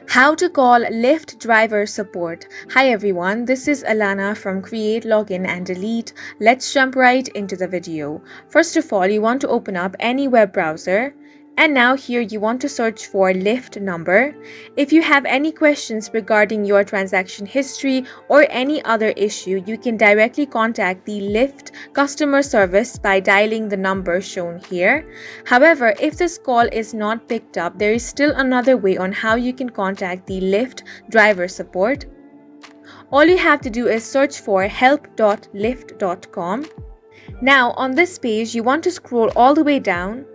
How to call Lyft Driver Support. Hi everyone, this is Alana from Create, Login and Delete. Let's jump right into the video. First of all, you want to open up any web browser. And now here you want to search for Lyft number. If you have any questions regarding your transaction history or any other issue, you can directly contact the Lyft customer service by dialing the number shown here. However, if this call is not picked up, there is still another way on how you can contact the Lyft Driver Support. All you have to do is search for help.lyft.com. Now on this page, you want to scroll all the way down.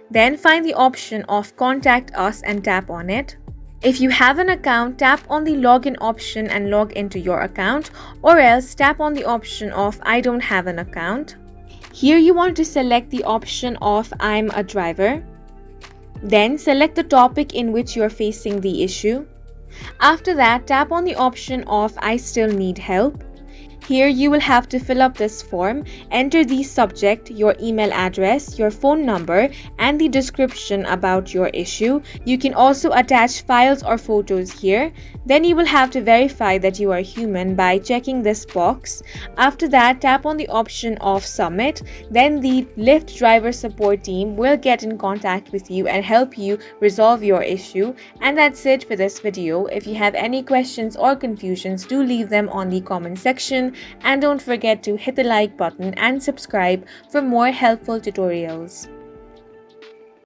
Then find the option of Contact Us and tap on it. If you have an account, tap on the Login option and log into your account, or else tap on the option of I don't have an account. Here you want to select the option of I'm a driver. Then select the topic in which you are facing the issue. After that, tap on the option of I still need help. Here you will have to fill up this form, enter the subject, your email address, your phone number, and the description about your issue. You can also attach files or photos here. Then you will have to verify that you are human by checking this box. After that, tap on the option of Submit. Then the Lyft Driver Support team will get in contact with you and help you resolve your issue. And that's it for this video. If you have any questions or confusions, do leave them on the comment section. And don't forget to hit the like button and subscribe for more helpful tutorials.